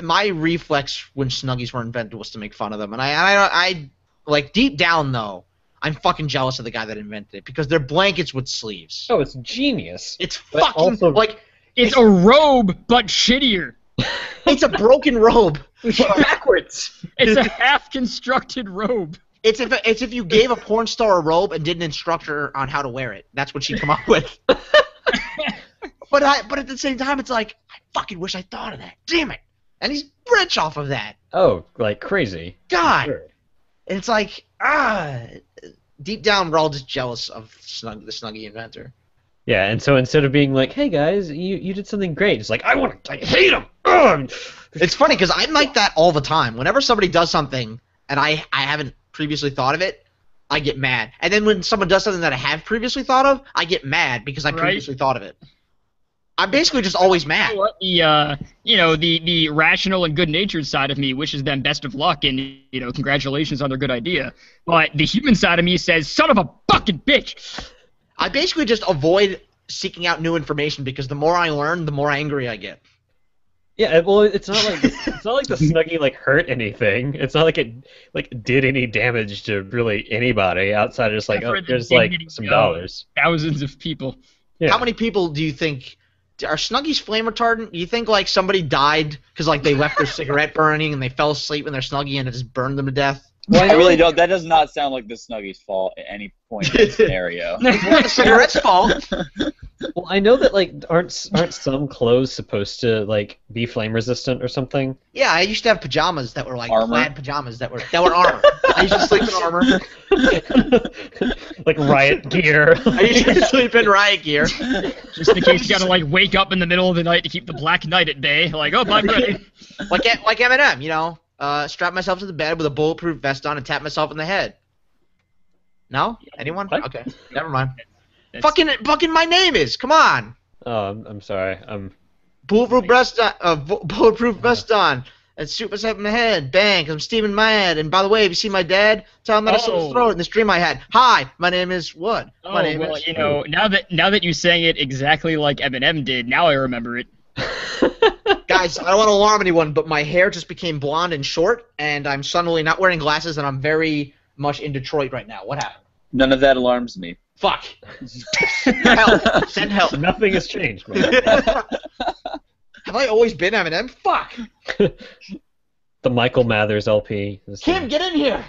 my reflex when Snuggies were invented was to make fun of them, and I like deep down though, I'm fucking jealous of the guy that invented it because they're blankets with sleeves. Oh, it's genius. It's fucking also, like it's a robe, but shittier. it's a broken robe Backwards. It's a half-constructed robe. It's if you gave a porn star a robe and didn't instruct her on how to wear it. That's what she'd come up with. But at the same time, it's like I fucking wish I thought of that. Damn it! And he's rich off of that. Oh, like crazy. God. Sure. And it's like deep down we're all just jealous of the Snuggie inventor. Yeah, and so instead of being like, "Hey guys, you did something great," it's like, I hate him. Ugh! It's funny because I'm like that all the time. Whenever somebody does something and I haven't previously thought of it, I get mad. And then when someone does something that I have previously thought of, I get mad because I previously thought of it. I'm basically just always mad. The rational and good-natured side of me wishes them best of luck and congratulations on their good idea. But the human side of me says, "Son of a fucking bitch." I basically just avoid seeking out new information because the more I learn, the more angry I get. Yeah, well, it's not like the Snuggie like hurt anything. It's not like it did any damage to really anybody outside of just like, oh, here's like some dollars. Thousands of people. Yeah. How many people do you think are Snuggies flame retardant? Do you think like somebody died because like they left their cigarette burning and they fell asleep in their Snuggie and it just burned them to death? Well, I really don't. That does not sound like the Snuggie's fault at any point in the scenario. It's not the cigarette's fault. Well, I know that like aren't some clothes supposed to like be flame resistant or something? Yeah, I used to have pajamas that were like plaid pajamas that were armor. I used to sleep in armor. Like riot gear. I used to sleep in riot gear. Just in case you gotta like wake up in the middle of the night to keep the Black Knight at bay. Like, oh, I'm ready. Like Eminem, you know. Strap myself to the bed with a bulletproof vest on and tap myself in the head. No? Anyone? What? Okay, never mind. Fucking my name is. Come on. Oh, I'm sorry. Bulletproof vest on. And shoot myself in the head. Bang, 'cause I'm steaming my head. And by the way, if you see my dad, tell him that I slit his throat in this dream I had. Hi, my name is what? My name is... now that you sang it exactly like Eminem did, now I remember it. Guys, I don't want to alarm anyone, but my hair just became blonde and short, and I'm suddenly not wearing glasses, and I'm very much in Detroit right now. What happened? None of that alarms me. Fuck. Help. Send help. Nothing has changed, man. Have I always been Eminem? Fuck. The Michael Mathers LP. Kim, get in here.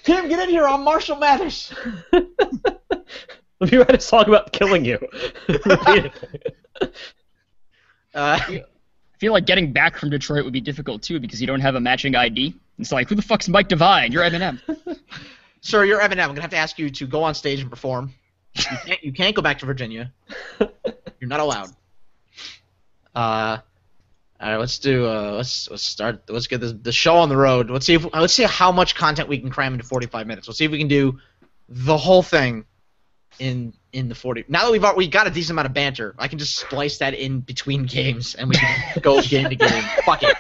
Kim, get in here. I'm Marshall Mathers. Let me write a song about killing you. I feel like getting back from Detroit would be difficult too because you don't have a matching ID. It's like, who the fuck's Mike Devine? You're Eminem. Sir, you're Eminem. I'm gonna have to ask you to go on stage and perform. You can't go back to Virginia. You're not allowed. All right, let's start. Let's get the show on the road. Let's see how much content we can cram into 45 minutes. Let's see if we can do the whole thing in the 40. Now that we got a decent amount of banter, I can just splice that in between games and we can go game to game. Fuck it.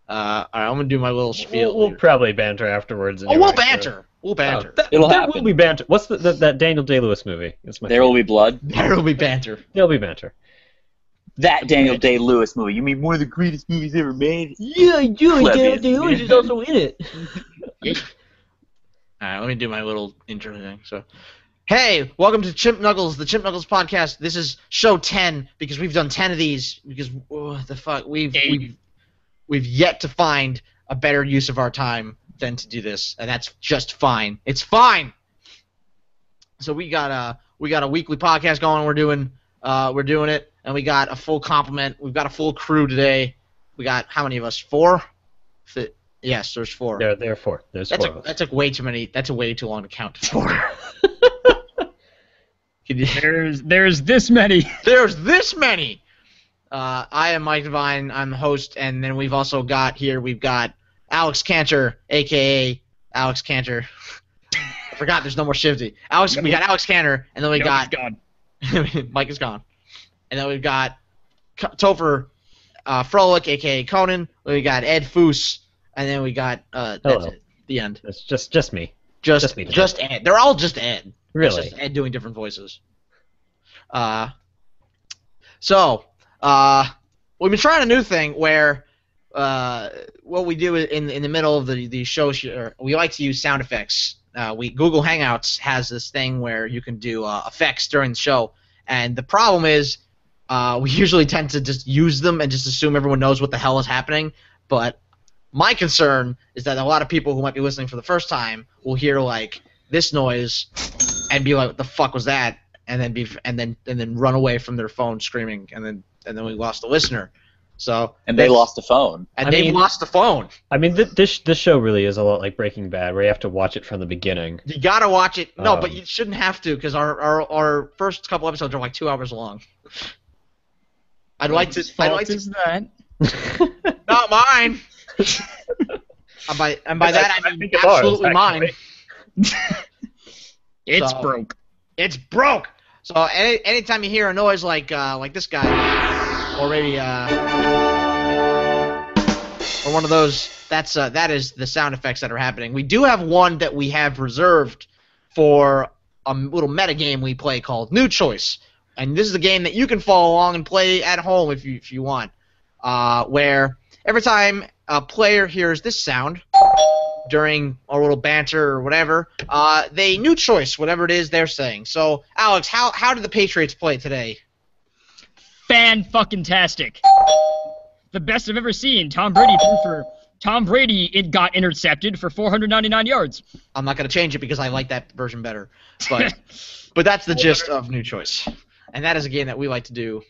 All right, I'm gonna do my little spiel. We'll probably banter afterwards. Anyway, we'll banter. We'll banter. It'll there happen. will be banter. What's that Daniel Day-Lewis movie? There will be blood. There will be banter. There'll be banter. That Daniel Day-Lewis movie. You mean one of the greatest movies ever made? Yeah, I do. Daniel Day-Lewis is also in it. All right, let me do my little intro thing. So, hey, welcome to Chimp Knuckles, the Chimp Knuckles podcast. This is show 10 because we've done 10 of these because the fuck we've yet to find a better use of our time than to do this, and that's just fine. It's fine. So we got a weekly podcast going. We're doing it, and we got a full complement. We've got a full crew today. We got how many of us? 4? Yes, there's 4. There are 4. There's 4. That took way too many. That's way too long to count to 4. There's this many. There's this many. I am Mike Devine. I'm the host, and then we've also got Alex Cantor, a.k.a. Alex Cantor. I forgot there's no more Shivsy. We got Alex Cantor, and then we got... Mike is gone. And then we've got Topher Froelich, a.k.a. Conan. We got Ed Foose, and then we got... that's it. The end. It's just me. Just Ed. They're all just Ed. Really? It's just Ed doing different voices. So... we've been trying a new thing where what we do in the middle of the show, we like to use sound effects. Google Hangouts has this thing where you can do effects during the show, and the problem is we usually tend to just use them and just assume everyone knows what the hell is happening. But my concern is that a lot of people who might be listening for the first time will hear like this noise and be like, "What the fuck was that?" and then run away from their phone screaming, and then we lost a listener. So they lost a phone. And they've lost the phone. I mean, this show really is a lot like Breaking Bad, where you have to watch it from the beginning. You gotta watch it. No, but you shouldn't have to, because our first couple episodes are like 2 hours long. I'd like to. That? Not mine. and by that I mean absolutely mine. It's broke. It's broke. So anytime you hear a noise like this guy, already or one of those, that is the sound effects that are happening. We do have one that we have reserved for a little meta game we play called New Choice, and this is a game that you can follow along and play at home if you want, where every time a player hears this sound during a little banter or whatever, they new choice whatever it is they're saying. So, Alex, how did the Patriots play today? Fan-fucking-tastic. The best I've ever seen. Tom Brady, it got intercepted for 499 yards. I'm not going to change it because I like that version better. But that's the gist of New Choice. And that is a game that we like to do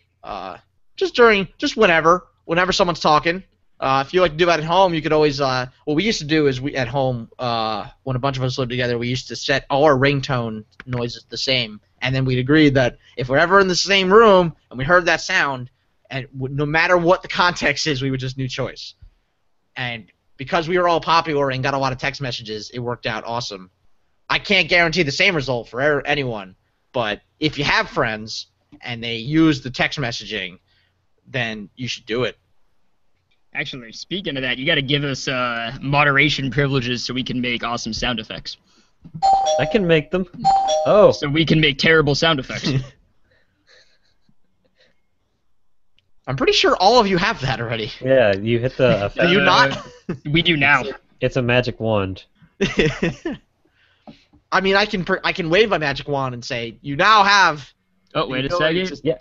just whenever someone's talking. If you like to do that at home, you could always what we used to do is at home when a bunch of us lived together, we used to set all our ringtone noises the same, and then we'd agree that if we're ever in the same room and we heard that sound, and no matter what the context is, we would just New Choice. And because we were all popular and got a lot of text messages, it worked out awesome. I can't guarantee the same result for anyone, but if you have friends and they use the text messaging, then you should do it. Actually, speaking of that, you got to give us moderation privileges so we can make awesome sound effects. I can make them. Oh. So we can make terrible sound effects. I'm pretty sure all of you have that already. Yeah, you hit the effect. Do you not? We do now. It's a magic wand. I mean, I can wave my magic wand and say, you now have... Oh, wait a second. Yeah,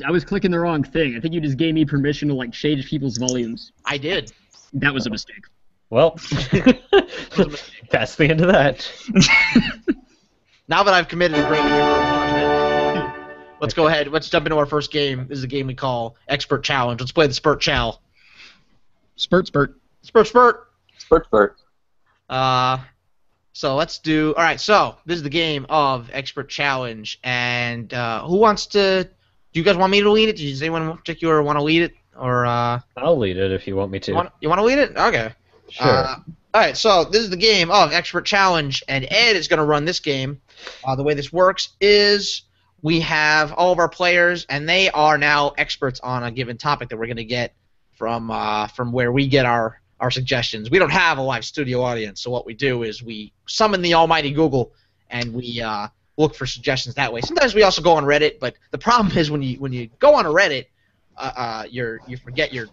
I was clicking the wrong thing. I think you just gave me permission to like shade people's volumes. I did. That was a mistake. Well, that's the end of that. Now that I've committed a great deal of judgment, let's go ahead. Let's jump into our first game. This is a game we call Expert Challenge. Let's play the Spurt Chow. Spurt. Spurt. So let's do... All right, so this is the game of Expert Challenge, and who wants to... Do you guys want me to lead it? Does anyone in particular want to lead it? Or I'll lead it if you want me to. You want to lead it? Okay. Sure. All right, so this is the game of Expert Challenge, and Ed is going to run this game. The way this works is we have all of our players, and they are now experts on a given topic that we're going to get from where we get our suggestions. We don't have a live studio audience, so what we do is we summon the almighty Google, and we look for suggestions that way. Sometimes we also go on Reddit, but the problem is when you go on a Reddit, you forget you're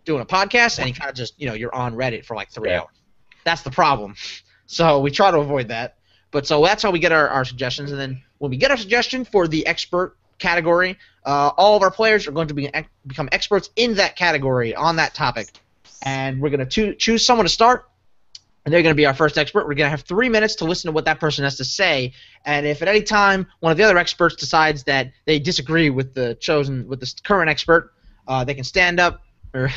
doing a podcast, and you kind of just you're on Reddit for like 3 hours. That's the problem. So we try to avoid that. But so that's how we get our suggestions, and then when we get our suggestion for the expert category, all of our players are going to become experts in that category on that topic. And we're going to choose someone to start, and they're going to be our first expert. We're going to have 3 minutes to listen to what that person has to say, and if at any time one of the other experts decides that they disagree with the current expert, they can stand up, or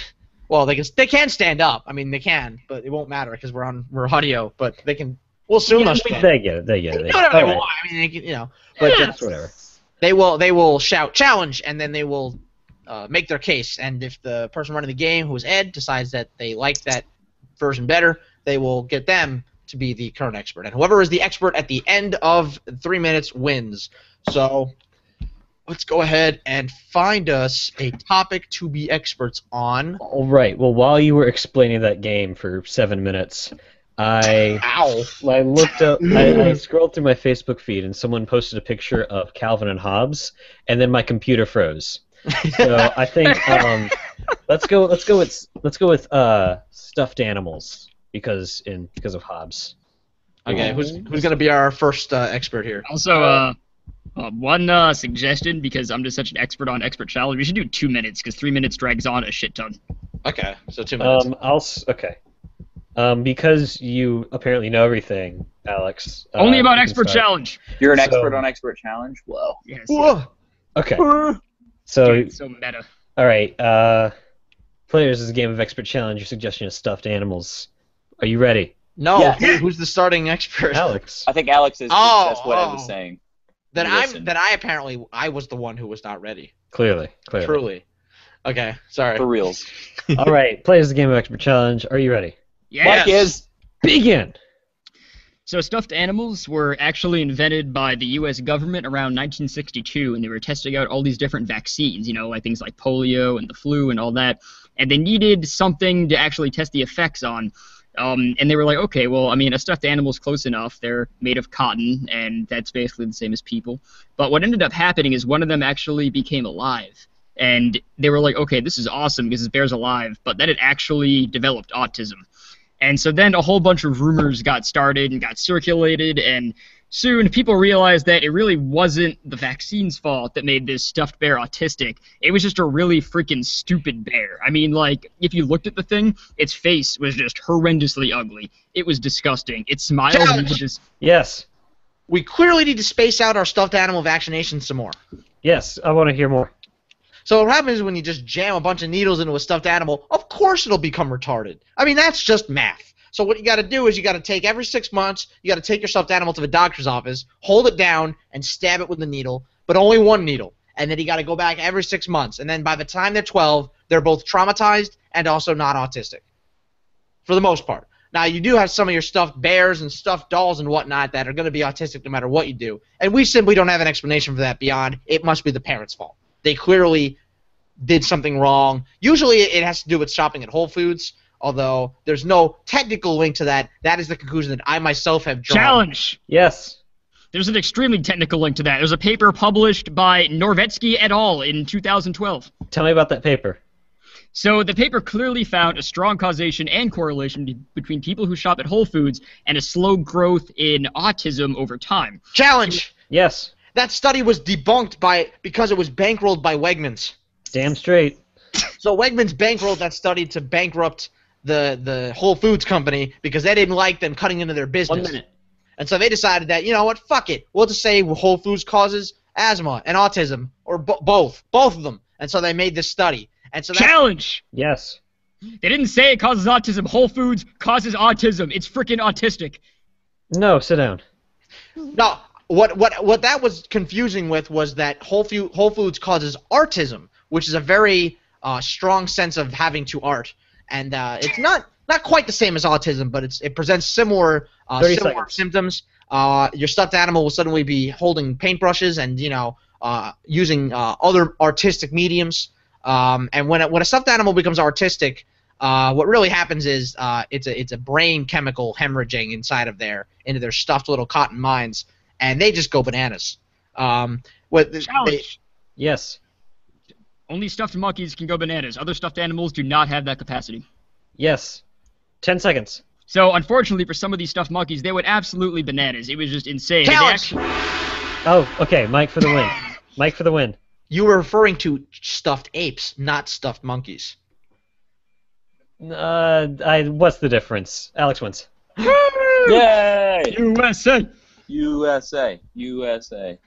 well, they can stand up. I mean, they can, but it won't matter because we're audio. But they can. We'll assume they'll stand. They get it. They do whatever they want. I mean, they can, but that's whatever. They will shout challenge, and then they will make their case, and if the person running the game, who is Ed, decides that they like that version better, they will get them to be the current expert. And whoever is the expert at the end of 3 minutes wins. So let's go ahead and find us a topic to be experts on. All right. Well, while you were explaining that game for 7 minutes, I looked up. I scrolled through my Facebook feed, and someone posted a picture of Calvin and Hobbes, and then my computer froze. So I think let's go with stuffed animals because of Hobbes. Okay, who's gonna be our first expert here? Also, one suggestion, because I'm just such an expert on expert challenge, we should do 2 minutes, because 3 minutes drags on a shit ton. Okay, so 2 minutes. Okay. Because you apparently know everything, Alex. Only about you can expert start. challenge. You're an expert on expert challenge? Whoa. Yes. Whoa. Okay. So, Dude, so meta. all right. Players is a game of expert challenge. Your suggestion is stuffed animals. Are you ready, No, Yeah. who's the starting expert? Alex? I think Alex is. Oh, That's what I was saying. Then Listen. I was the one who was not ready. Clearly. Truly. Okay, sorry. For reals. All right. Players is a game of expert challenge. Are you ready? Yes. Mike is. Begin. So stuffed animals were actually invented by the U.S. government around 1962, and they were testing out all these different vaccines, like things like polio and the flu and all that, and they needed something to actually test the effects on. And they were like, okay, well, I mean, a stuffed animal's close enough. They're made of cotton, and that's basically the same as people. But what ended up happening is one of them actually became alive. And they were like, okay, this is awesome because this bear's alive, but then it actually developed autism. And so then a whole bunch of rumors got started and got circulated, and soon people realized that it really wasn't the vaccine's fault that made this stuffed bear autistic. It was just a really freaking stupid bear. I mean, like, if you looked at the thing, its face was just horrendously ugly. It was disgusting. It smiled and it would just... Yes. We clearly need to space out our stuffed animal vaccinations some more. Yes. I want to hear more. So what happens is when you just jam a bunch of needles into a stuffed animal, of course it'll become retarded. I mean, that's just math. So what you got to do is you got to take every 6 months, you got to take your stuffed animal to the doctor's office, hold it down, and stab it with a needle, but only one needle. And then you got to go back every 6 months. And then by the time they're 12, they're both traumatized and also not autistic, for the most part. Now, you do have some of your stuffed bears and stuffed dolls and whatnot that are going to be autistic no matter what you do. And we simply don't have an explanation for that beyond it must be the parents' fault. They clearly did something wrong. Usually it has to do with shopping at Whole Foods, although there's no technical link to that. That is the conclusion that I myself have drawn. Challenge! Yes. There's an extremely technical link to that. There's a paper published by Norvetsky et al. In 2012. Tell me about that paper. So the paper clearly found a strong causation and correlation between people who shop at Whole Foods and a slow growth in autism over time. Challenge! Yes. That study was debunked because it was bankrolled by Wegmans. Damn straight. So Wegmans bankrolled that study to bankrupt the Whole Foods company because they didn't like them cutting into their business. 1 minute. And so they decided that, you know what, fuck it. We'll just say Whole Foods causes asthma and autism, or both of them. And so they made this study. And so Challenge! Yes. They didn't say it causes autism. Whole Foods causes autism. It's freaking autistic. No, sit down. No, what that was confusing with was that Whole Foods causes artism, which is a very strong sense of having to art. And it's not quite the same as autism, but it presents similar symptoms. Your stuffed animal will suddenly be holding paintbrushes and using other artistic mediums. And when a stuffed animal becomes artistic, what really happens is it's a brain chemical hemorrhaging into their stuffed little cotton minds, and they just go bananas. Challenge! Yes. Only stuffed monkeys can go bananas. Other stuffed animals do not have that capacity. Yes. 10 seconds. So, unfortunately, for some of these stuffed monkeys, they went absolutely bananas. It was just insane. Challenge! Oh, okay. Mike for the win. Mike for the win. You were referring to stuffed apes, not stuffed monkeys. What's the difference? Alex wins. Yay! USA! USA. USA.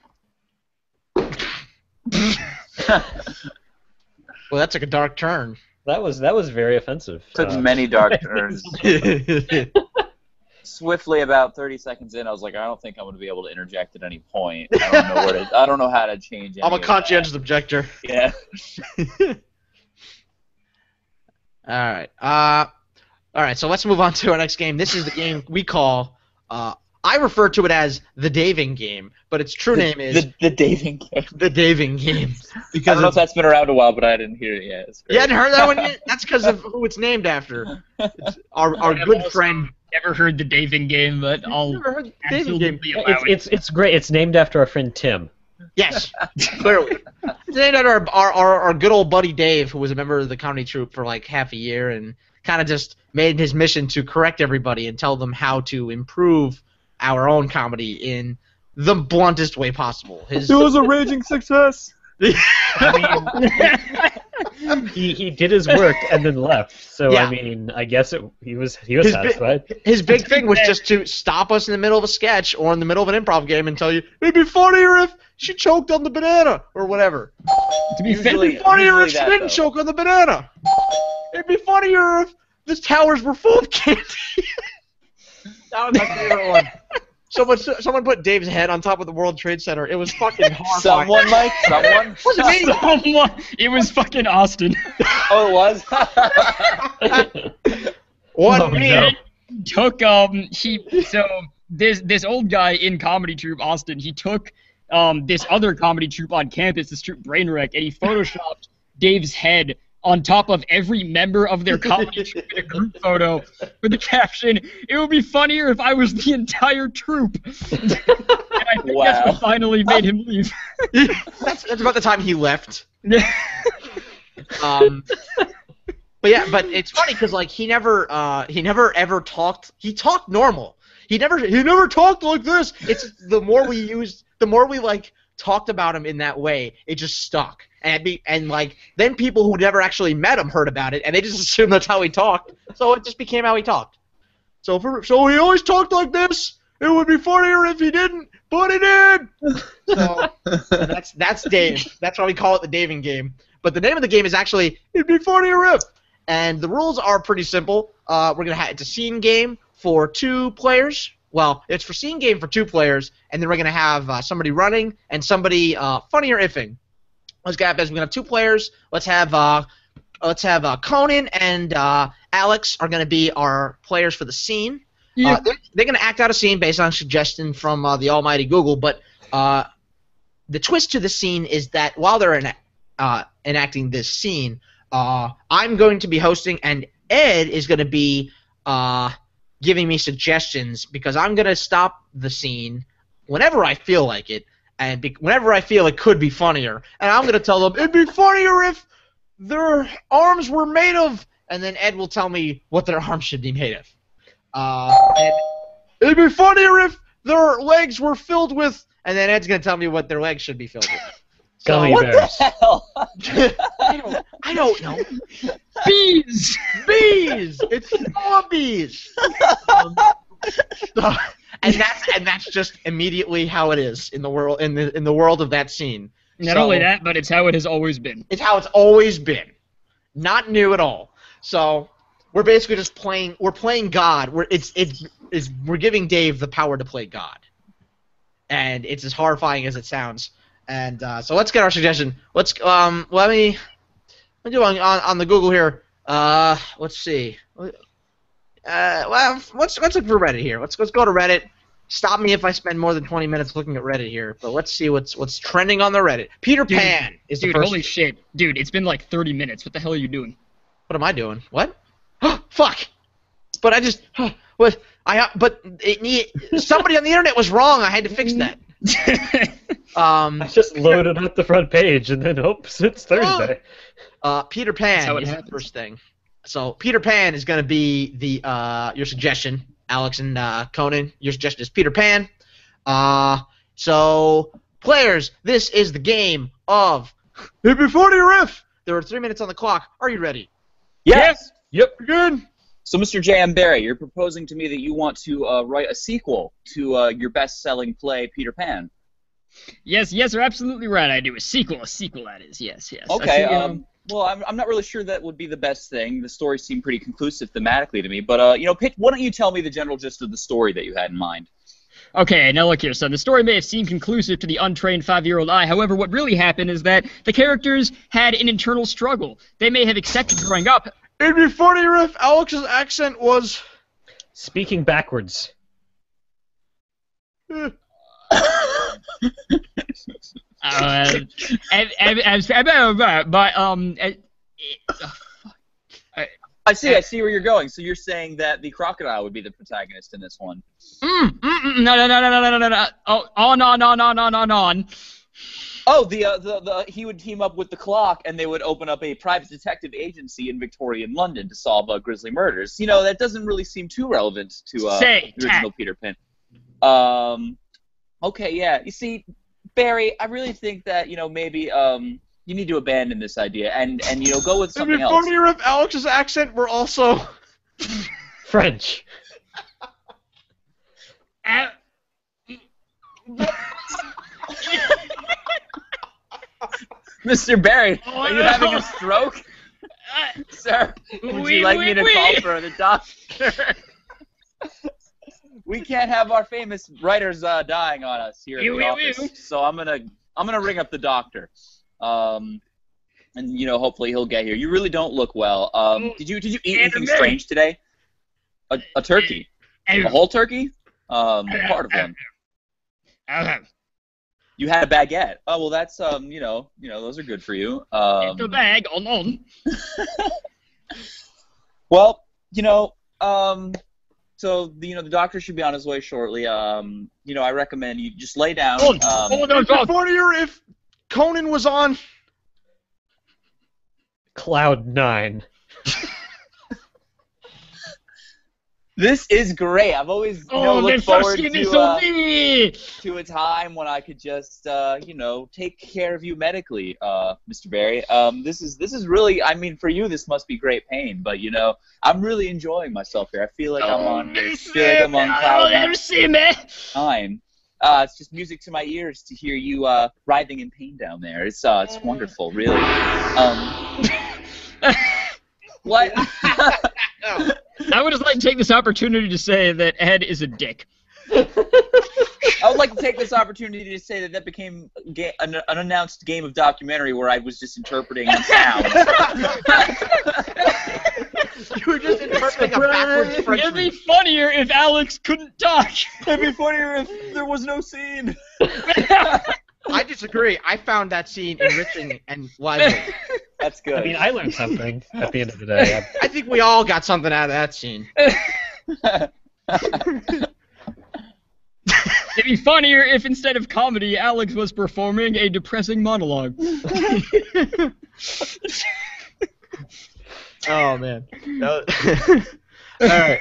Well, that took a dark turn. That was very offensive. Took many dark turns. Swiftly, about 30 seconds in, I was like, I don't think I'm going to be able to interject at any point. I don't know how to change it. I'm a conscientious objector. Yeah. All right. So let's move on to our next game. This is the game we call. I refer to it as the Daving game, but its true name is the Daving game. The Daving game. Because I don't know if that's been around a while, but I didn't hear it yet. You hadn't heard that one yet? That's because of who it's named after. It's our good friend. Never heard the Daving game, but I'll Never heard the Daving absolutely game. allow it. It's great. It's named after our friend Tim. Yes, clearly. It's named after our good old buddy Dave, who was a member of the comedy troupe for like half a year and kind of just made his mission to correct everybody and tell them how to improve our own comedy in the bluntest way possible. It was a raging success. I mean, he did his work and then left. So Yeah. I mean, I guess he was satisfied. His big thing was just to stop us in the middle of a sketch or in the middle of an improv game and tell you, it'd be funnier if she choked on the banana or whatever. To be fair, It'd be funnier if she didn't choke on the banana. It'd be funnier if the towers were full of candy. That was my favorite one. Someone put Dave's head on top of the World Trade Center. It was fucking horrifying. Someone, Mike? Someone? Wasn't me. Someone, it was fucking Austin. Oh, it was? What me? no. Took this old guy in comedy troupe, Austin, he took this other comedy troupe on campus, this troupe Brainwreck, and he photoshopped Dave's head on top of every member of their comedy troupe in a group photo with the caption, "It would be funnier if I was the entire troupe." And I think that's what finally made him leave. That's about the time he left. But it's funny because like he never ever talked. He talked normal. He never talked like this. It's the more we like talked about him in that way, it just stuck. And like then people who never actually met him heard about it, and they just assumed that's how he talked. So it just became how he talked. So he always talked like this. It would be funnier if he didn't, but he did. So that's Dave. That's why we call it the Daving game. But the name of the game is actually It'd Be Funnier If. And the rules are pretty simple. It's a scene game for 2 players. Well, it's for scene game for 2 players, and then we're gonna have somebody running and somebody funnier ifing. We're gonna have 2 players. Let's have Conan and Alex are gonna be our players for the scene. Yeah. They're gonna act out a scene based on suggestion from the almighty Google. But the twist to the scene is that while they're enacting this scene, I'm going to be hosting, and Ed is going to be giving me suggestions because I'm going to stop the scene whenever I feel like it, and whenever I feel it could be funnier. And I'm going to tell them, it'd be funnier if their arms were made of, and then Ed will tell me what their arms should be made of. And it'd be funnier if their legs were filled with, and then Ed's going to tell me what their legs should be filled with. Gummy What bears. the hell? I don't know. Bees! Bees! It's zombies! And that's just immediately how it is in the world in the world of that scene. Not only that, but it's how it has always been. It's how it's always been. Not new at all. So we're basically just playing. We're playing God. We're giving Dave the power to play God, and it's as horrifying as it sounds. And so let's get our suggestion. Let's let me do on the Google here. Let's see. Well, let's look for Reddit here. Let's go to Reddit. Stop me if I spend more than 20 minutes looking at Reddit here. But let's see what's trending on the Reddit. Peter Pan is the first. Holy shit, dude! It's been like 30 minutes. What the hell are you doing? What am I doing? What? Fuck! But I just what? But somebody on the internet was wrong. I had to fix that. I just loaded up the front page and then oops, it's Thursday. Peter Pan is happens. the first thing. So Peter Pan is going to be the your suggestion, Alex and Conan. Your suggestion is Peter Pan. So players, this is the game of It'd Be Funnier If. There are 3 minutes on the clock. Are you ready? Yes. Yep. Good. So, Mr. J.M. Barry, you're proposing to me that you want to write a sequel to your best-selling play, Peter Pan. Yes, you're absolutely right. I do a sequel that is. Yes. Okay. Well, I'm not really sure that would be the best thing. The story seemed pretty conclusive thematically to me. But Pitt, why don't you tell me the general gist of the story that you had in mind? Okay, now look here, son. The story may have seemed conclusive to the untrained 5-year-old eye. However, what really happened is that the characters had an internal struggle. They may have accepted growing up. It'd be funnier if Alex's accent was Speaking backwards. I see where you're going. So you're saying that the crocodile would be the protagonist in this one. No. On. Oh, he would team up with the Clock, and they would open up a private detective agency in Victorian London to solve grisly murders. You know, that doesn't really seem too relevant to the original Peter Pan. Okay, yeah. You see, Barry, I really think that maybe you need to abandon this idea and go with something else. It'd be funnier if Alex's accent were also French. Mr. Barry, are you having a stroke? Sir, would you like me to call for the doctor? We can't have our famous writers dying on us here in the office, so I'm gonna ring up the doctor, and hopefully he'll get here. You really don't look well. Did you eat anything strange today? A turkey? A whole turkey? Part of one. You had a baguette. Oh well, that's those are good for you. The bag on. Well, so the doctor should be on his way shortly. I recommend you just lay down. It'd be funnier if Conan was on Cloud 9. This is great. I've always looked forward to a time when I could just take care of you medically, Mr. Barry. This is really, I mean, for you this must be great pain, but I'm really enjoying myself here. I feel like I'm on cloud 9. It's just music to my ears to hear you writhing in pain down there. It's wonderful, really. What? I would just like to take this opportunity to say that Ed is a dick. I would like to take this opportunity to say that became an unannounced game of documentary where I was just interpreting sounds. You were just interpreting a backwards French. It'd be funnier if Alex couldn't talk. It'd be funnier if there was no scene. I disagree. I found that scene enriching and lively. That's good. I mean, I learned something at the end of the day. I think we all got something out of that scene. It'd be funnier if instead of comedy, Alex was performing a depressing monologue. Oh man. All right.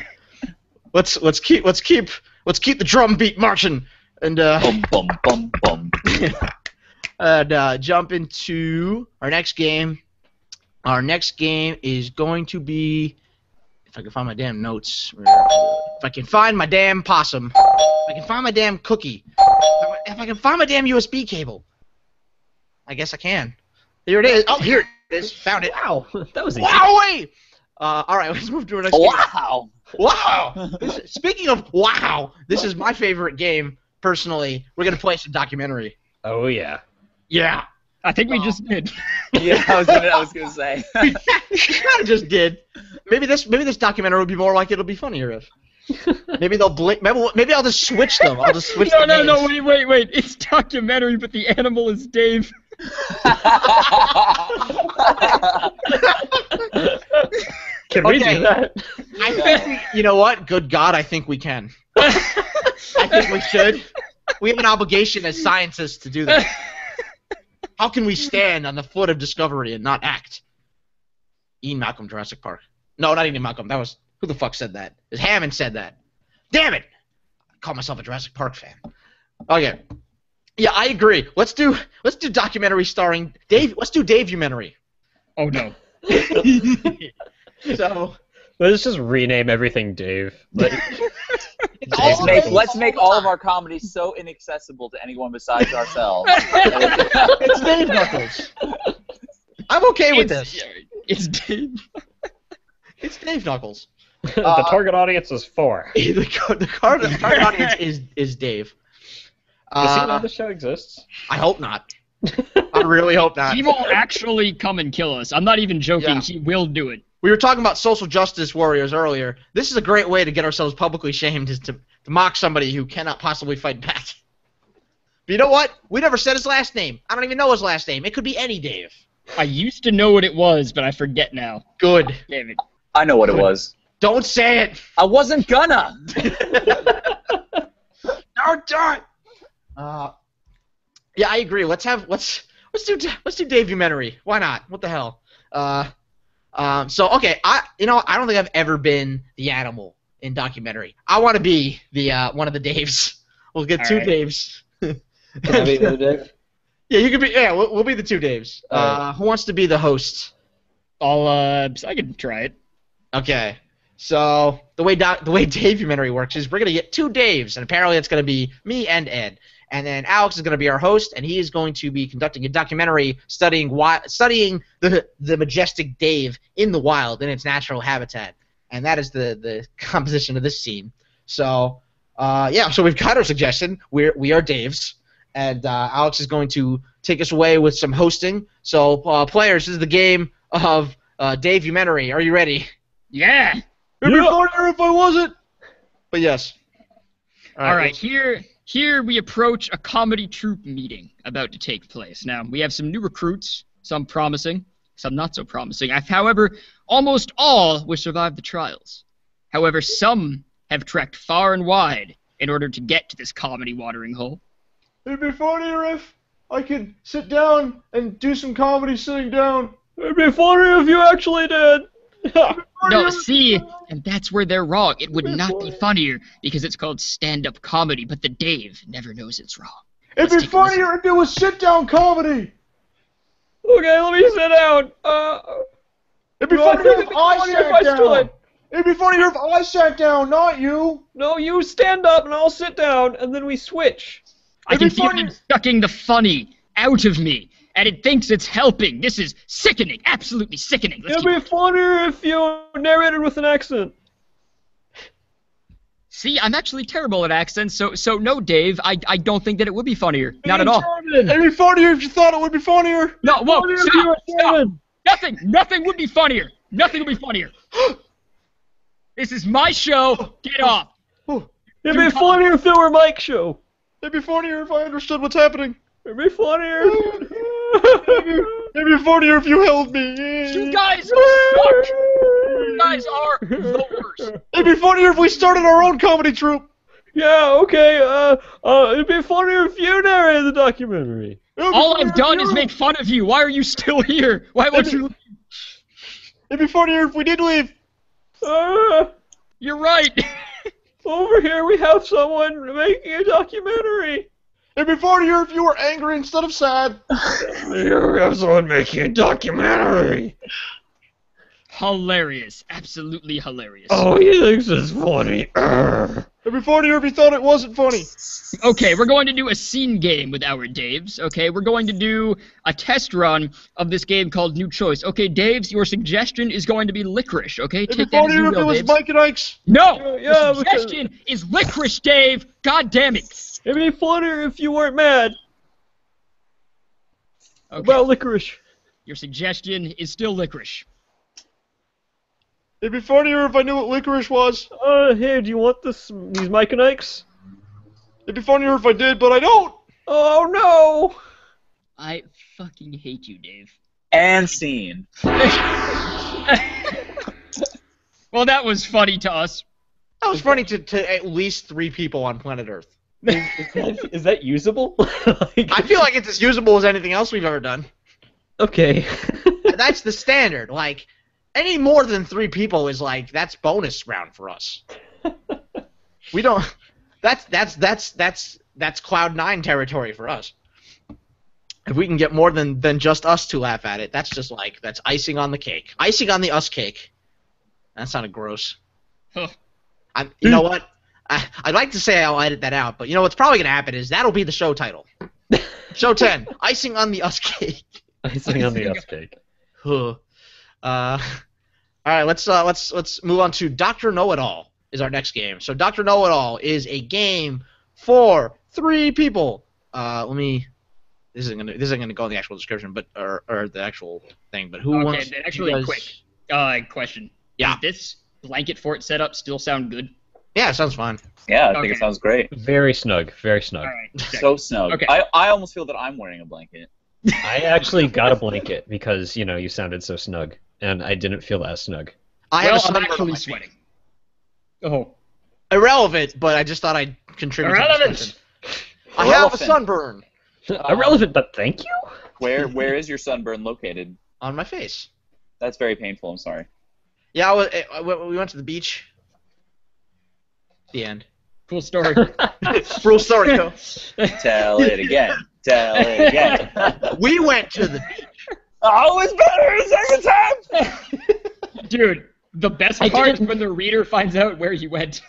Let's keep the drum beat marching and bum bum bum bum. And jump into our next game. Our next game is going to be, if I can find my damn notes, if I can find my damn possum, if I can find my damn cookie, if I can find my damn USB cable. I guess I can. Here it is. Oh, here it is. Found it. Wow, that was easy. Wowee! All right, let's move to our next game. Wow! Wow! Speaking of wow, this is my favorite game, personally. We're going to play some documentary. Oh, yeah. Yeah. I think we just did. Yeah, I was gonna say. We kind of just did. Maybe this documentary will be more like it'll be funnier if. Maybe they'll blink. Maybe I'll just switch them. I'll just switch them. No, wait. It's documentary, but the animal is Dave. Can we do that? I think you know what? Good God, I think we can. I think we should. We have an obligation as scientists to do that. How can we stand on the foot of discovery and not act? Ian Malcolm, Jurassic Park. No, not Ian Malcolm. That was who the fuck said that? It was Hammond said that. Damn it! I call myself a Jurassic Park fan. Okay. Yeah, I agree. Let's do documentary starring Dave. Let's do Dave-umentary. Oh no. So let's just rename everything Dave. Let's make all of our comedies so inaccessible to anyone besides ourselves. It's Dave Knuckles. I'm okay with this. It's Dave. It's Dave Knuckles. The target audience is 4. The target audience is Dave. Does he know the show exists? I hope not. I really hope not. He will actually come and kill us. I'm not even joking. Yeah. He will do it. We were talking about social justice warriors earlier. This is a great way to get ourselves publicly shamed, is to mock somebody who cannot possibly fight back. But you know what? We never said his last name. I don't even know his last name. It could be any Dave. I used to know what it was, but I forget now. Good. Damn it. I know what it was. Don't say it. I wasn't gonna. Don't do it. Yeah, I agree. Let's do Davementary. Why not? What the hell? So okay, I don't think I've ever been the animal in documentary. I want to be the one of the Daves. We'll get two Daves. Can I be the Dave? Yeah, you can be. Yeah, we'll be the two Daves. Who wants to be the host? I can try it. Okay. So the way Davementary works is we're gonna get two Daves, and apparently it's gonna be me and Ed, and then Alex is gonna be our host, and he is going to be conducting a documentary studying the majestic Dave in the wild in its natural habitat, and that is the composition of this scene. So so we've got our suggestion. We are Daves, and Alex is going to take us away with some hosting. So players, this is the game of Davementary. Are you ready? Yeah. It'd be funnier if I wasn't. But yes. All right. Here we approach a comedy troupe meeting about to take place. Now, we have some new recruits, some promising, some not so promising. However, almost all will survive the trials. However, some have trekked far and wide in order to get to this comedy watering hole. It'd be funnier if I could sit down and do some comedy sitting down. It'd be funnier if you actually did. No, see, and that's where they're wrong. It would not be funnier because it's called stand-up comedy, but the Dave never knows it's wrong. It'd be funnier if it was sit-down comedy. Okay, let me sit down. It'd be funnier if I sat down. It'd be funnier if I sat down, not you. No, you stand up and I'll sit down, and then we switch. I can feel it sucking the funny out of me, and it thinks it's helping. This is sickening, absolutely sickening. It'd be funnier if you narrated with an accent. See, I'm actually terrible at accents, so no, Dave, I don't think that it would be funnier. Not at all. It'd be funnier if you thought it would be funnier. No, whoa, stop. Nothing would be funnier. Nothing would be funnier. This is my show. Get off. It'd be funnier if it were Mike's show. It'd be funnier if I understood what's happening. It'd be funnier. It'd be funnier if you held me. You guys suck. You guys are the worst. It'd be funnier if we started our own comedy troupe. Yeah, okay. It'd be funnier if you narrated the documentary. All I've done is make fun of you. Why are you still here? Why won't you leave? It'd be funnier if we did leave. You're right. Over here we have someone making a documentary. It'd be funnier if you were angry instead of sad. You have someone making a documentary. Hilarious. Absolutely hilarious. Oh, he thinks it's funny. It'd be funnier if he thought it wasn't funny. Okay, we're going to do a scene game with our Daves. Okay, we're going to do a test run of this game called New Choice. Okay, Daves, your suggestion is going to be licorice. Okay, it'd be funnier if it was Mike and Ike's. No, the suggestion is licorice, Dave. God damn it. It'd be funnier if you weren't mad. Okay. About licorice. Your suggestion is still licorice. It'd be funnier if I knew what licorice was. Hey, do you want these Mike and Ike's? It'd be funnier if I did, but I don't. Oh, no. I fucking hate you, Dave. And scene. Well, that was funny to us. That was funny to at least 3 people on planet Earth. Is that usable? I feel like it's as usable as anything else we've ever done. Okay. That's the standard. Like, any more than 3 people is like, that's bonus round for us. We don't. That's Cloud9 territory for us. If we can get more than just us to laugh at it, that's just like, that's icing on the cake. Icing on the us cake. That sounded gross. Huh. You know what? I'd like to say I'll edit that out, but you know what's probably going to happen is that'll be the show title. Show 10, Icing on the Us Cake. Icing on the Us Cake. All right, let's move on to Dr. Know-It-All is our next game. So Dr. Know-It-All is a game for 3 people. This isn't gonna go in the actual description, but or the actual thing. But who wants? Okay, actually, quick question. Yeah. Does this blanket fort setup still sound good? Yeah, it sounds fine. Yeah, I think it sounds great. Very snug. Very snug. All right. So snug. Okay. I almost feel that I'm wearing a blanket. I actually got a blanket because, you sounded so snug, and I didn't feel as snug. I'm actually sweating. Oh. Irrelevant, but I just thought I'd contribute to the discussion. I have a sunburn. Irrelevant, but thank you? Where is your sunburn located? On my face. That's very painful. I'm sorry. Yeah, we went to the beach. The end. Cool story. Real story, Phil. Tell it again. Tell it again. We went to the beach. Always better the second time. Dude, the best part is when the reader finds out where you went.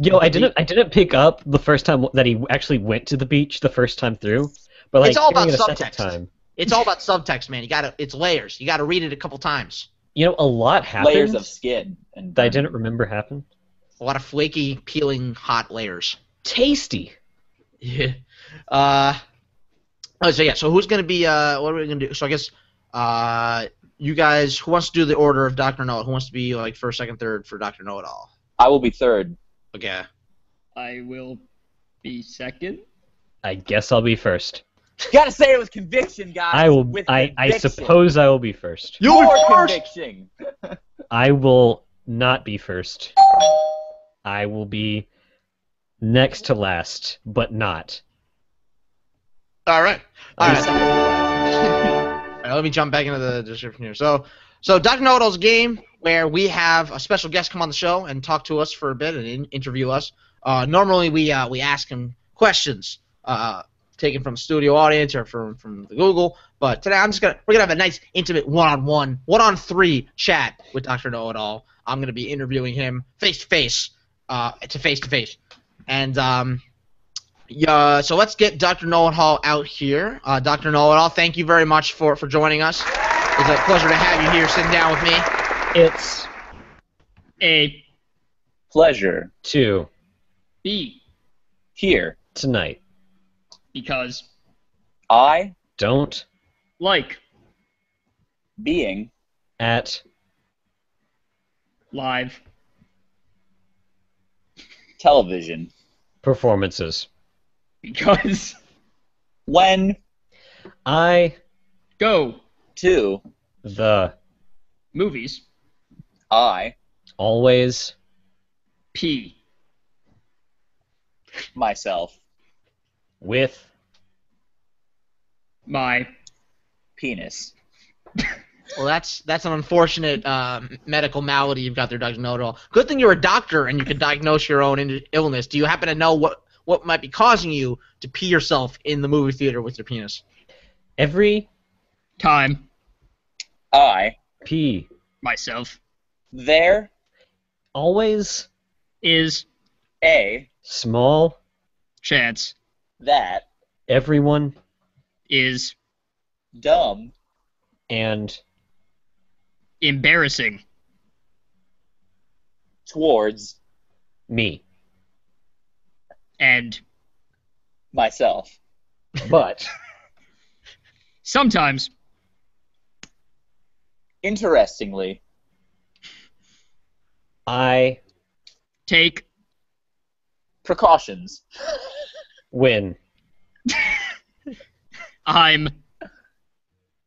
Yo, I didn't pick up the first time that he actually went to the beach the first time through, but like It's all about hearing it a second subtext. time. It's all about subtext, man. It's layers. You gotta read it a couple times. You know, a lot happened Layers of skin. And that I didn't remember happened. A lot of flaky, peeling, hot layers. Tasty. Yeah. So who's gonna be? What are we gonna do? So I guess, you guys. Who wants to do the order of Dr. Know? Who wants to be like first, second, third for Dr. Know It All? I will be third. Okay. I will be second. I guess I'll be first. You gotta say it with conviction, guys. I will. With I conviction. suppose I will be first. More conviction. I will not be first. I will be next to last, but not. All right. All right. All right. Let me jump back into the description here. So Dr. Know It All's a game where we have a special guest come on the show and talk to us for a bit and interview us. Normally we ask him questions, taken from the studio audience or from the Google. But today we're gonna have a nice intimate one-on-one, 1-on-3 chat with Dr. Know It All. I'm gonna be interviewing him face to face, and so let's get Dr. Know It All out here. Dr. Know It All, thank you very much for joining us. It's a pleasure to have you here sitting down with me. It's A. Pleasure. to B. Here. tonight. Because I. Don't like Being. at live Television. performances. because When. I go To. the movies I. always P. Myself. with my Penis. Well, that's an unfortunate medical malady you've got there, Dr. Know It All. Good thing you're a doctor and you can diagnose your own illness. Do you happen to know what might be causing you to pee yourself in the movie theater with your penis? every time I. P. myself There. always is A. small. chance That. Everyone is Dumb. and embarrassing Towards. me. and Myself. But sometimes Interestingly. I take Precautions. win. I'm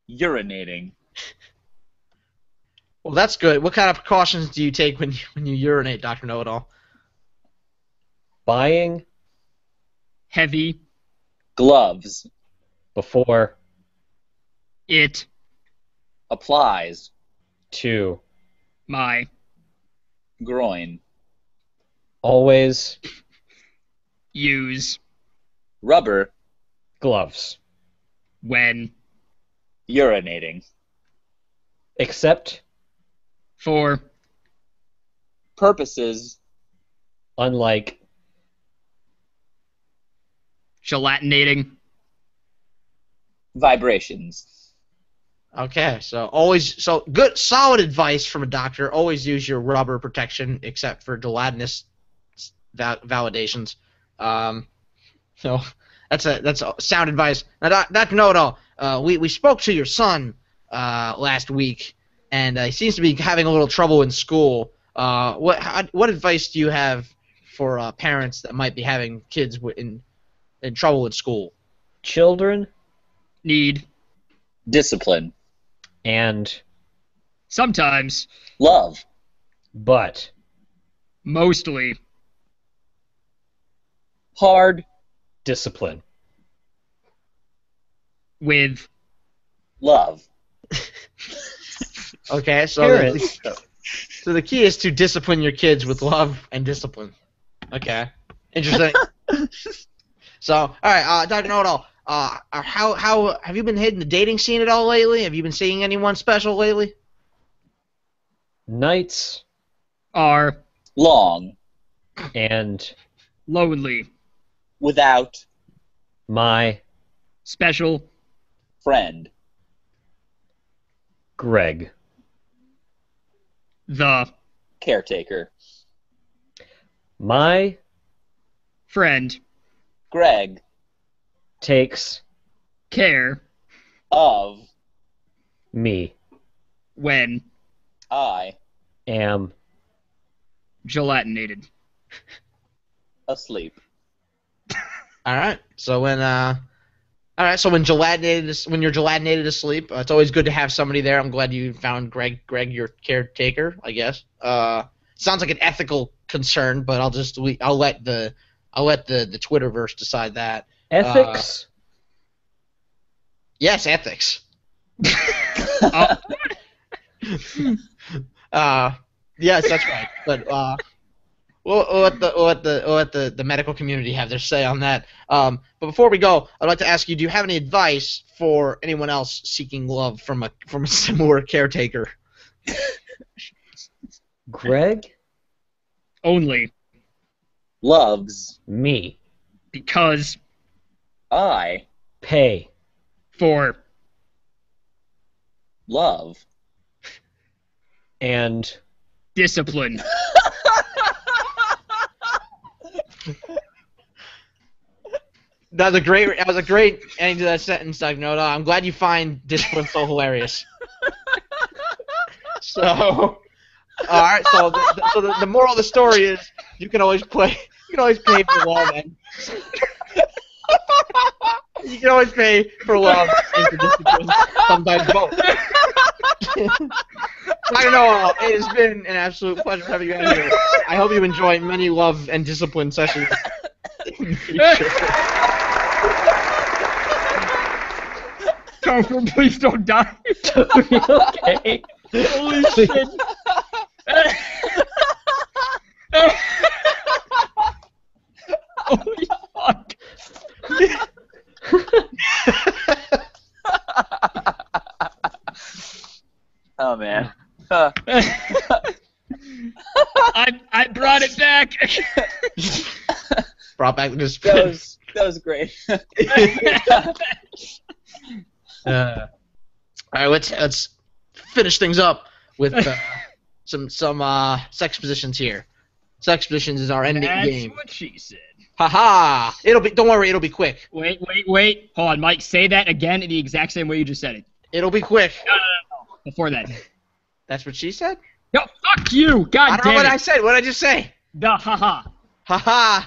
Urinating. Well, that's good. What kind of precautions do you take when you urinate, Dr. Know It All? Buying heavy Gloves. before it Applies. to my Groin. always use Rubber. gloves. when Urinating. Except for Purposes. unlike gelatinating Vibrations. Okay, so good, solid advice from a doctor. Always use your rubber protection, except for gelatinous validations. So that's a sound advice. Now, Dr. Know It All, we spoke to your son last week, and he seems to be having a little trouble in school. What advice do you have for parents that might be having kids in trouble in school? children need Discipline. and sometimes Love. but mostly Hard. discipline. With love. Okay, so Parents. so the key is to discipline your kids with love and discipline. Okay, interesting. So, all right, Dr. Know-It-All, how have you been hitting the dating scene at all lately? Have you been seeing anyone special lately? Nights are long and lonely without my special friend Greg, the caretaker. My friend Greg takes care of me when I am gelatinated. Asleep. All right. So when when you're gelatinated asleep, it's always good to have somebody there. I'm glad you found Greg, your caretaker, I guess. Sounds like an ethical concern, but I'll let the Twitterverse decide that. ethics. Yes, ethics. Yes, that's right. But we'll let the medical community have their say on that. But before we go, I'd like to ask you: do you have any advice for anyone else seeking love from a similar caretaker? Greg Only Loves me because I pay for love and discipline. That was a great ending to that sentence, Doug Noda. I'm glad you find discipline so hilarious. So, all right. So the moral of the story is you can always pay for love, and you can always pay for love and for discipline. Sometimes both. I don't know. It has been an absolute pleasure having you out here. I hope you enjoy many love and discipline sessions in the future. Topher, please don't die. okay. Holy shit. Holy fuck. Oh man. I brought it back. Brought back the discipline. That was great. All right, let's finish things up with some sex positions here. Sex positions is our ending game. That's what she said. Haha! Don't worry, it'll be quick. Wait. Hold on, Mike. Say that again in the exact same way you just said it. It'll be quick. No. Before that. That's what she said? No, fuck you! God I don't damn know what it. I said. What did I just say? The haha. Haha!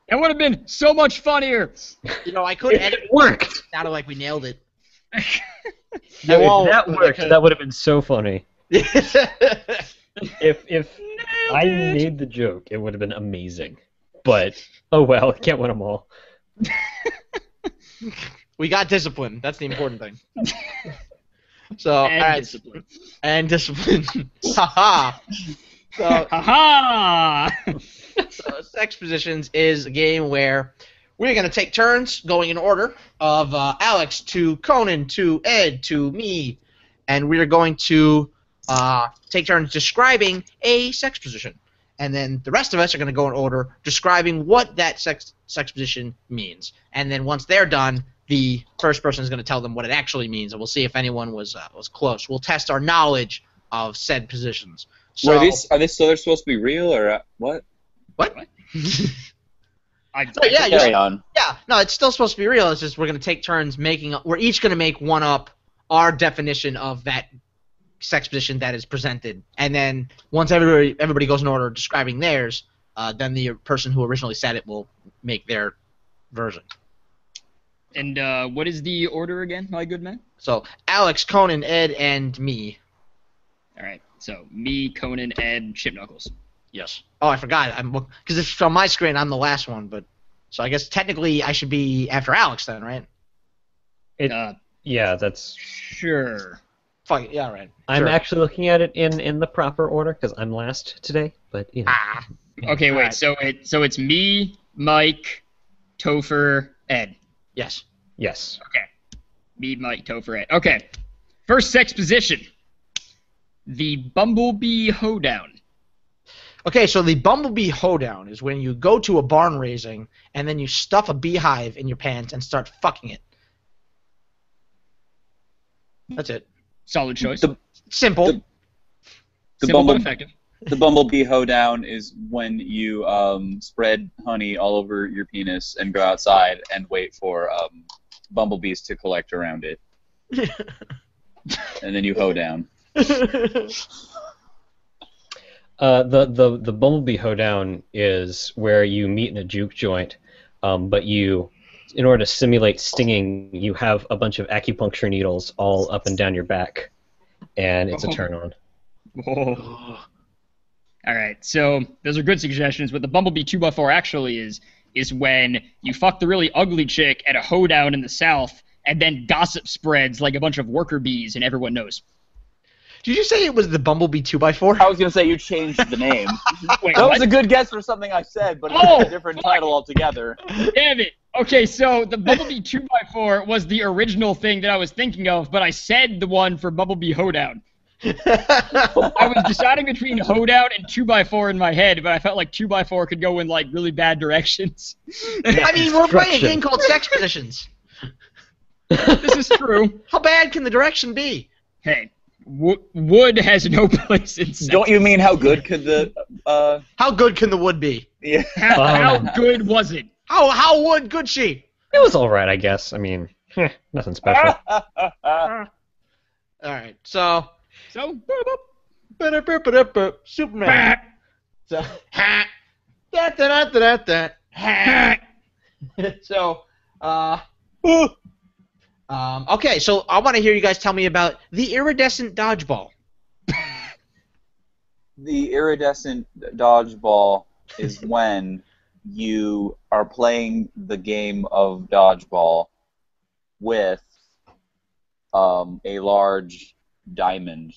It would have been so much funnier. You know, I could edit It worked. sounded like we nailed it. No, won't, if that but I worked, could. that would have been so funny. If Nailed I it. made the joke, it would have been amazing. But oh well, can't win them all. We got discipline. That's the important thing. So, And alright. discipline. And discipline. Haha! So, Haha! So sex positions is a game where we're going to take turns going in order of Alex to Conan to Ed to me, and we're going to take turns describing a sex position. And then the rest of us are going to go in order describing what that sex position means. And then once they're done, the first person is going to tell them what it actually means, and we'll see if anyone was close. We'll test our knowledge of said positions. So, Are they still supposed to be real or what? What? So, yeah, Carry on. Yeah, no, it's still supposed to be real. It's just we're going to take turns we're each going to make one up our definition of that sex position that is presented. And then once everybody goes in order describing theirs, then the person who originally said it will make their version. And what is the order again, my good man? So Alex, Conan, Ed, and me. All right. So me, Conan, Ed, Chip Knuckles. Yes. Oh, I forgot. Because it's on my screen. I'm the last one, but So I guess technically I should be after Alex then, right? Yeah, that's... Sure. Fuck it, yeah, right. I'm Sure. actually looking at it in the proper order, because I'm last today, but, you know. Ah. Okay, wait. Alright. So it's me, Mike, Topher, Ed. Yes. Yes. Okay. Me, Mike, Topher, Ed. Okay. First sex position. The Bumblebee Hoedown. Okay, so the Bumblebee Hoedown is when you go to a barn raising and then you stuff a beehive in your pants and start fucking it. That's it. Solid choice. Simple. Simple but effective. The Bumblebee Hoedown is when you spread honey all over your penis and go outside and wait for bumblebees to collect around it. And then you hoe down. The Bumblebee Hoedown is where you meet in a juke joint, but you, in order to simulate stinging, you have a bunch of acupuncture needles all up and down your back, and it's a turn-on. Whoa. All right, so those are good suggestions. What the Bumblebee 2x4 actually is when you fuck the really ugly chick at a hoedown in the South, and then gossip spreads like a bunch of worker bees, and everyone knows. Did you say it was the Bumblebee 2x4? I was going to say you changed the name. Wait, That what? was a good guess for something I said, but it's a different title altogether. Damn it. Okay, so the Bumblebee 2x4 was the original thing that I was thinking of, but I said the one for Bumblebee Hoedown. I was deciding between Hoedown and 2x4 in my head, but I felt like 2x4 could go in like really bad directions. I mean, we're playing a game called Sex Positions. This is true. How bad can the direction be? Hey, wood has no place in sex. Don't you mean how good could the... How good can the wood be? Yeah. How good was it? How wood could she? It was all right, I guess. I mean, nothing special. All right, so Superman. So so okay, so I want to hear you guys tell me about the iridescent dodgeball. The iridescent dodgeball is when you are playing the game of dodgeball with a large diamond,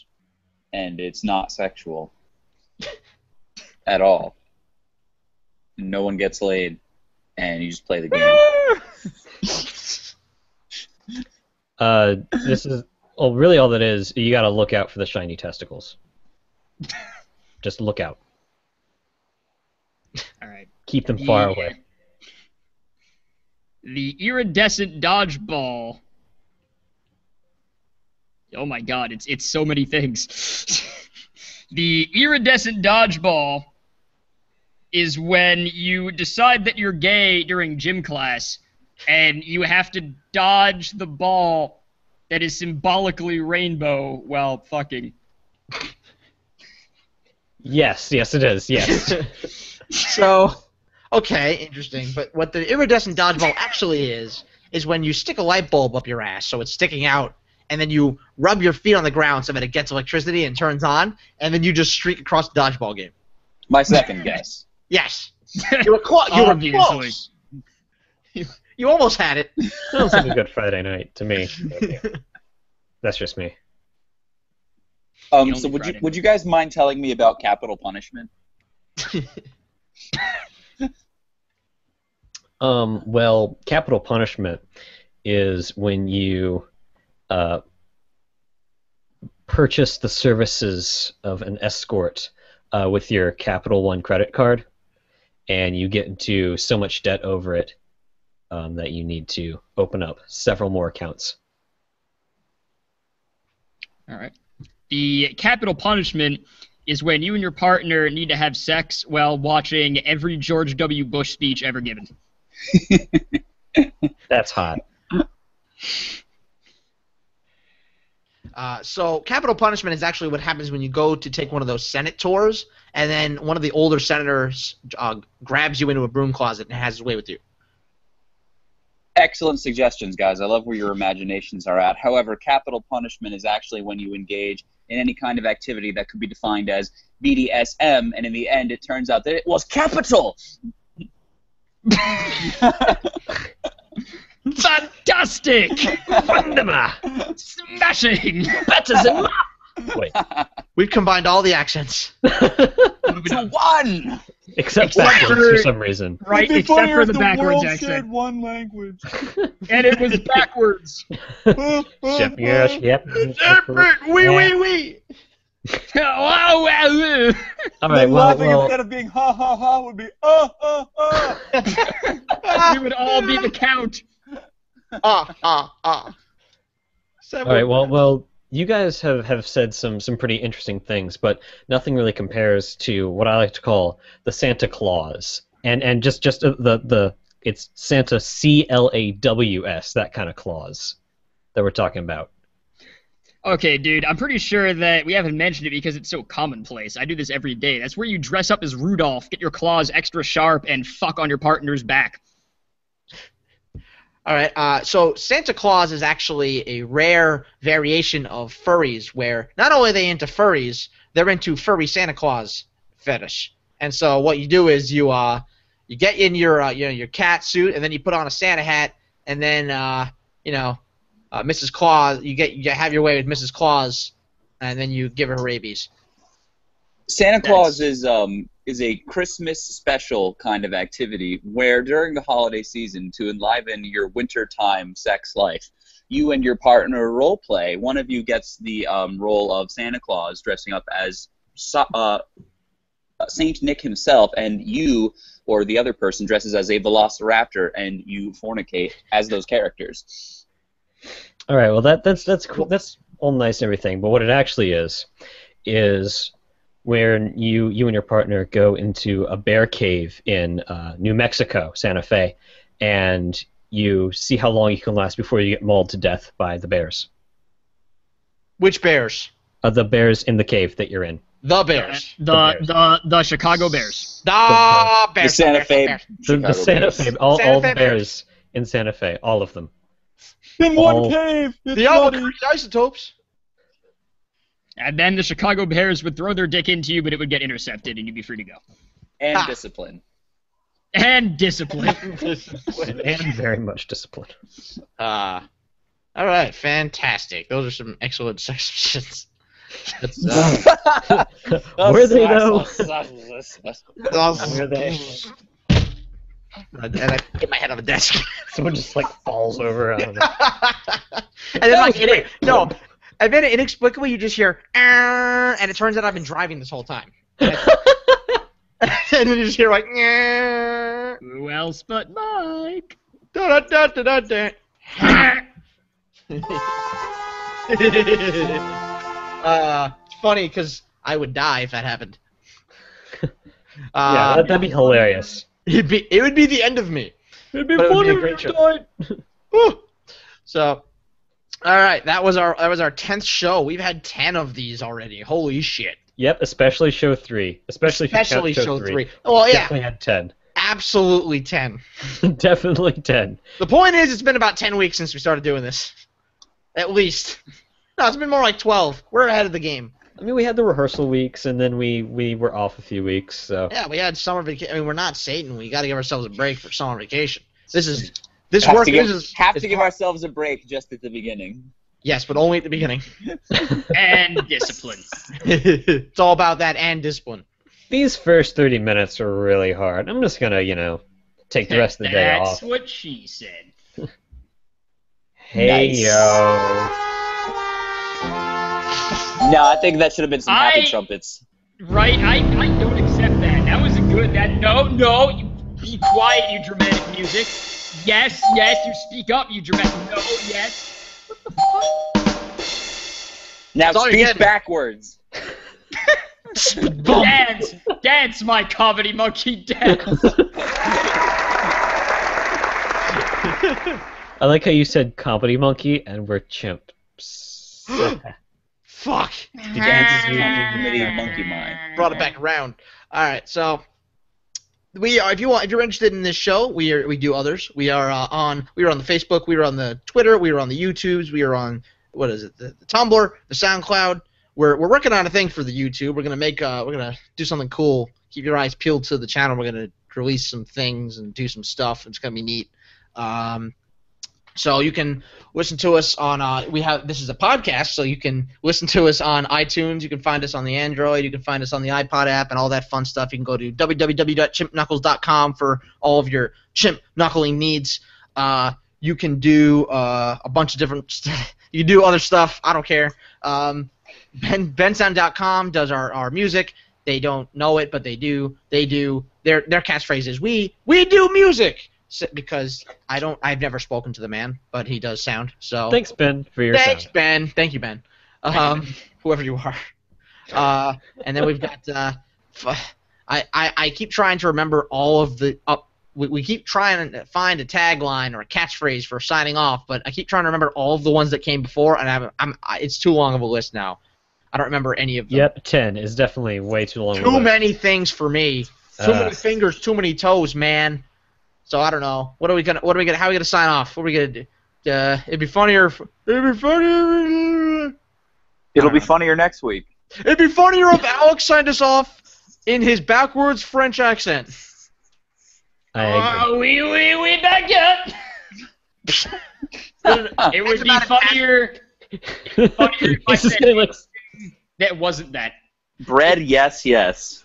and it's not sexual at all. No one gets laid, and you just play the game. This is... Well, really all that is, you gotta look out for the shiny testicles. Just look out. All right. Keep them far away. The iridescent dodgeball. Oh my god, it's so many things. The iridescent dodgeball is when you decide that you're gay during gym class, and you have to dodge the ball that is symbolically rainbow while fucking. Yes, it is, yes. So, okay, interesting. But what the iridescent dodgeball actually is when you stick a light bulb up your ass so it's sticking out, and then you rub your feet on the ground so that it gets electricity and turns on, and then you just streak across the dodgeball game. My second guess. Yes. You were close. You almost had it. Sounds like a good Friday night to me. That's just me. So would you guys mind telling me about capital punishment? Well, capital punishment is when you purchase the services of an escort with your Capital One credit card, and you get into so much debt over it that you need to open up several more accounts. All right. The capital punishment is when you and your partner need to have sex while watching every George W. Bush speech ever given. That's hot. So capital punishment is actually what happens when you go to take one of those Senate tours, and then one of the older senators grabs you into a broom closet and has his way with you. Excellent suggestions, guys. I love where your imaginations are at. However, capital punishment is actually when you engage in any kind of activity that could be defined as BDSM, and in the end it turns out that it was capital! Fantastic! Wunderbar! Smashing! Better than Wait. We've combined all the accents. To one! Except Except backwards for- for some reason. Right, It'd be except funnier for if the backwards world accent. shared one language. And it was backwards. Yep, yes, yep. Wee. Wow, wow. All right, Laughing well, instead of being ha ha ha would be We would all be the count. all right, well, you guys have said some pretty interesting things, but nothing really compares to what I like to call the Santa Claus, and just the it's Santa CLAWS, that kind of clause that we're talking about. Okay, dude, I'm pretty sure that we haven't mentioned it because it's so commonplace. I do this every day. That's where you dress up as Rudolph, get your claws extra sharp, and fuck on your partner's back. All right, so Santa Claus is actually a rare variation of furries, where not only are they into furries, they're into furry Santa Claus fetish. And so what you do is you get in your cat suit, and then you put on a Santa hat, and then Mrs. Claus, you have your way with Mrs. Claus, and then you give her rabies. Santa Claus is a Christmas special kind of activity where during the holiday season, to enliven your wintertime sex life, you and your partner role play. One of you gets the role of Santa Claus, dressing up as Saint Nick himself, and you or the other person dresses as a velociraptor, and you fornicate as those characters. All right, well that's cool. That's all nice and everything, but what it actually is where you and your partner go into a bear cave in New Mexico, Santa Fe, and you see how long you can last before you get mauled to death by the bears. Which bears? The bears in the cave that you're in. The bears. The Chicago Bears. The bears. The Santa Fe. The Santa Bears. Fe, all Santa the Fe bears in Santa Fe, all of them. In All- one cave. It's The Albuquerque Isotopes. And then the Chicago Bears would throw their dick into you, but it would get intercepted, and you'd be free to go. And Ah. discipline. And discipline. And very much disciplined. All right, fantastic. Those are some excellent suggestions. That's, Were they though? Were they? And I hit my head on the desk. Someone just like falls over. I don't know. And then and then inexplicably you just hear, "Arr," and it turns out I've been driving this whole time. And then you just hear like, "Arr." Who else but Mike? Da, da, da, da, da, da. It's funny because I would die if that happened. Yeah, that'd be hilarious. It would be the end of me. It'd be But it would be a funny great if you show. died. Whew. So, all right, that was our 10th show. We've had 10 of these already. Holy shit! Yep, especially show 3. Especially if you count show 3. Well, yeah, Definitely had 10. absolutely 10. Definitely 10. The point is, it's been about 10 weeks since we started doing this. At least. No, it's been more like 12. We're ahead of the game. I mean, we had the rehearsal weeks, and then we were off a few weeks, so... Yeah, we had summer vacation. I mean, we're not Satan. We got to give ourselves a break for summer vacation. This Have work. to give, This is have it's to give hard. ourselves a break just at the beginning. Yes, but only at the beginning. And discipline. It's all about that and discipline. These first 30 minutes are really hard. I'm just gonna, take the rest of the day off. That's what she said. Hey, Nice. yo. No, I think that should have been some happy I- trumpets. Right? I don't accept that. That was a good. No, you be quiet, you dramatic music. Yes, you speak up, you dramatic. No, yes. Now That's all you're speak getting. backwards. Dance, my comedy monkey, dance. I like how you said comedy monkey, and we're chimps. Fuck. The dance is committee of monkey mind. Brought it back around. All right, so we are. If you're interested in this show, we do others. We are on the Facebook. We are on the Twitter. We are on the YouTubes. We are on the Tumblr, the SoundCloud. We're working on a thing for the YouTube. We're gonna do something cool. Keep your eyes peeled to the channel. We're gonna release some things and do some stuff. It's gonna be neat. So you can listen to us on this is a podcast, so you can listen to us on iTunes. You can find us on the Android. You can find us on the iPod app and all that fun stuff. You can go to www.chimpknuckles.com for all of your chimp knuckling needs. You can do a bunch of different. You can do other stuff. I don't care. bensound.com does our music. They don't know it, but they do. They do. Their catchphrase is we do music. Because I've never spoken to the man, but he does sound. So thanks, Ben, for your thanks, sound. Ben. Thank you, Ben. Whoever you are. And then we've got. I keep trying to remember all of the. We keep trying to find a tagline or a catchphrase for signing off, but I keep trying to remember all of the ones that came before, and it's too long of a list now. I don't remember any of them. Yep, 10 is definitely way too long. Too many things for me. Too many fingers, too many toes, man. So I don't know. How are we gonna sign off? What are we gonna do? It'd be funnier. It'll be funnier next week. It'd be funnier if Alex signed us off in his backwards French accent. I agree. We back up. It would be funnier. Funnier if I said that wasn't that. Bread, yes, yes.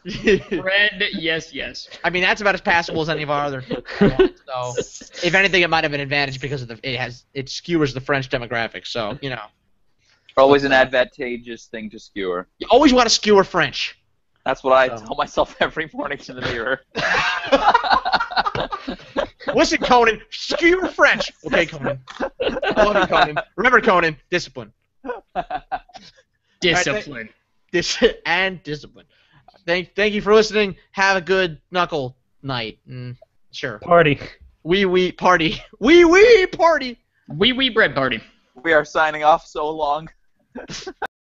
Bread, yes, yes. I mean, that's about as passable as any of our other. So, if anything, it might have an advantage because of it skewers the French demographic. So, you know. Always an advantageous thing to skewer. You always want to skewer French. That's what I tell myself every morning in the mirror. Listen, Conan, skewer French. Okay, Conan. I love you, Conan. Remember, Conan, discipline. Discipline. And discipline. Thank you for listening. Have a good knuckle night. Sure. Party. Wee party. Wee party. Wee bread party. We are signing off so long.